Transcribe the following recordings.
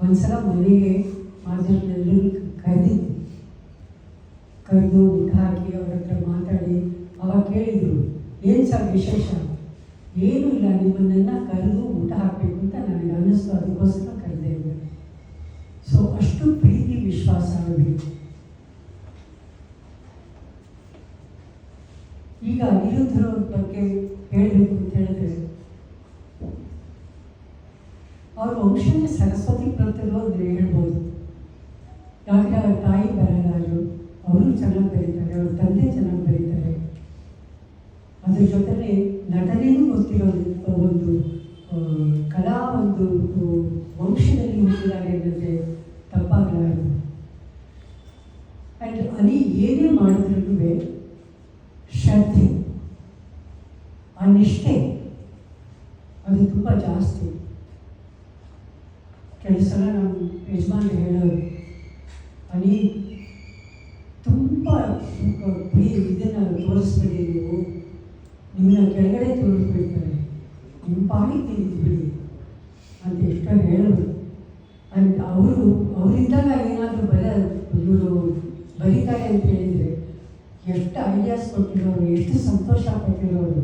ಒಂದ್ಸಲ ಮನೆಗೆ ಮಾಧ್ಯಮದಲ್ಲಿ ಕರೆದಿದ್ದೆ. ಕರೆದು ಊಟ ಹಾಕಿ ಅವ್ರ ಹತ್ರ ಮಾತಾಡಿ ಅವಾಗ ಕೇಳಿದರು, ಏನು ಸರ್ ವಿಶೇಷ? ಏನೂ ಇಲ್ಲ, ನಿಮ್ಮನ್ನೆಲ್ಲ ಕರೆದು ಊಟ ಹಾಕಬೇಕು ಅಂತ ನನಗೆ ಅನ್ನಿಸ್ತು, ಅದಕ್ಕೋಸ್ಕರ ಕರೆದೇ ಇದ್ದೆ. ಸೊ ಅಷ್ಟು ಪ್ರೀತಿ ವಿಶ್ವಾಸ ಆಗಬೇಕು. ಈಗ ಅನಿರುದ್ಧರವ್ರ ಬಗ್ಗೆ ಹೇಳಬೇಕು ಅಂತ ಹೇಳಿದ್ರೆ, ಅವ್ರ ವಂಶನೇ ಸರಸ್ವತಿ ಪ್ರತಿರೋ ಅಂದರೆ ಹೇಳ್ಬೋದು. ಯಾಕೆ ಅವ್ರ ತಾಯಿ ಬರಲಾರು, ಅವರು ಚೆನ್ನಾಗಿ ಬರೀತಾರೆ, ಅವ್ರ ತಂದೆ ಚೆನ್ನಾಗಿ ಬರೀತಾರೆ. ಅದ್ರ ಜೊತೆಲೆ ನಟನೆಯೂ ಗೊತ್ತಿರೋದು ಒಂದು ಕಲಾ ಒಂದು ವಂಶದಲ್ಲಿ ಹುಟ್ಟಿದ್ದಾರೆ ಅನ್ನೋದ್ರೆ ತಪ್ಪಾಗಲಾರದು. ಆ್ಯಂಡ್ ಅಲ್ಲಿ ಏನೇ ಮಾಡಿದ್ರೂ ಶ್ರದ್ಧೆ, ಆ ನಿಷ್ಠೆ ಅದು ತುಂಬ ಜಾಸ್ತಿ. ಕೆಲವು ಸಲ ನಮ್ಮ ಯಜಮಾನ ಹೇಳೋರು, ಅಲ್ಲಿ ತುಂಬ ಇದನ್ನು ತೋರಿಸ್ಬೇಡಿ, ನಿಮ್ಮನ್ನ ಕೆಳಗಡೆ ತೋರಿಸ್ಬಿಡ್ತಾರೆ, ನಿಮ್ಮ ಪಾಡಿಗೆ ತಿಂದ್ಬಿಡಿ ಅಂತ ಎಷ್ಟೋ ಹೇಳೋರು. ಅಂತ ಅವರಿಂದಾಗ ಏನಾದರೂ ಇವರು ಬರೀತಾರೆ ಅಂತ ಹೇಳಿದರೆ ಎಷ್ಟು ಐಡಿಯಾಸ್ ಕೊಟ್ಟಿರೋರು, ಎಷ್ಟು ಸಂತೋಷ ಪಟ್ಟಿರೋರು.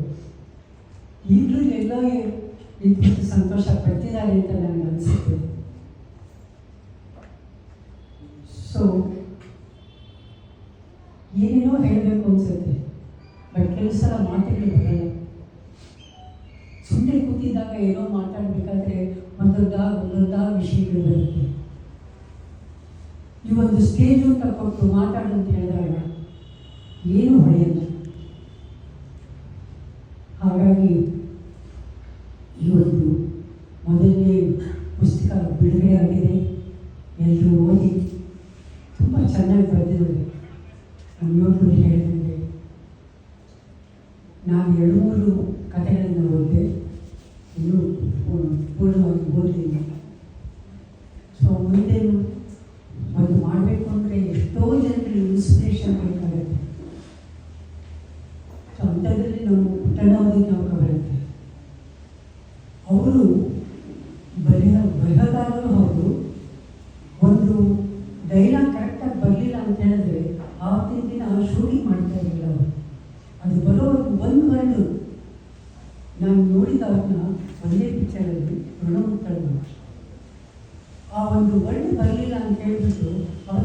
ಈಗಲೂ ಎಲ್ಲೋ ಇದ್ಬಿಟ್ಟು ಸಂತೋಷ ಪಡ್ತಿದ್ದಾರೆ ಅಂತ ನನಗೆ ಅನಿಸುತ್ತೆ. ಸೊ ಏನೇನೋ ಹೇಳಬೇಕು ಅನಿಸುತ್ತೆ, ಬಟ್ ಕೆಲವು ಸಲ ಮಾತುಗಳು ಬರಲ್ಲ. ಸುಮ್ಮನೆ ಕೂತಿದ್ದಾಗ ಏನೋ ಮಾತಾಡಬೇಕಾದ್ರೆ ಒಂದೊಂದಾಗ ವಿಷಯಗಳು ಬರುತ್ತೆ. ಈ ಒಂದು ಸ್ಟೇಜು ಅಂತ ಕೊಟ್ಟು ಮಾತಾಡು ಅಂತ ಹೇಳಿದಾಗ ಏನು ಹೊಳೆಯಲ್ಲ. ಹಾಗಾಗಿ ಈ ಒಂದು ಮೊದಲನೇ ಪುಸ್ತಕ ಬಿಡುಗಡೆ ಆಗಿದೆ, ಎಲ್ಲರೂ ಓದಿ. ತುಂಬ ಚೆನ್ನಾಗಿ ಬರೆದಿದ್ದಾರೆ. ನಮ್ಮ ಯೋಧರು ಹೇಳಿದಂಗೆ ನಾನು 2-3 ಕಥೆಗಳನ್ನು ಓದಿದೆ, ಇನ್ನೂ ಪೂರ್ಣವಾಗಿ ಓದಲಿಲ್ಲ. ಸೊ ಮುಂದೇನು ಒಂದು ಮಾಡಬೇಕು ಅಂದರೆ ಎಷ್ಟೋ ಜನರಿಗೆ ಇನ್ಸ್ಪಿರೇಷನ್ ಬೇಕಾಗುತ್ತೆ. ಸೊ ಅಂಥದ್ರಲ್ಲಿ ನಾವು ಪುಟ್ಟಣ್ಣವ್ರಿಗೆ ನಾವು ಬರುತ್ತೆ. ಅವರು ಬರಹಗಾರರು ಹೌದು, ಒಂದು ಡೈಲಾಗ್ ಕರೆಕ್ಟಾಗಿ ಬರಲಿಲ್ಲ ಅಂತ ಹೇಳಿದ್ರೆ ಆವತ್ತಿನ ದಿನ ಶೂಟಿಂಗ್ ಮಾಡ್ತಾ ಇರಲಿಲ್ಲ ಅವರು. ಅದು ಬರೋ ಒಂದು ವರ್ಡು ನಾನು ನೋಡಿದವ್ರನ್ನ ಒಂದೇ ಪಿಕ್ಚರಲ್ಲಿ ಋಣಮುಕ್ತಳು, ಆ ಒಂದು ವರ್ಡ್ ಬರಲಿಲ್ಲ ಅಂತ ಹೇಳ್ಬಿಟ್ಟು ಅವ್ರ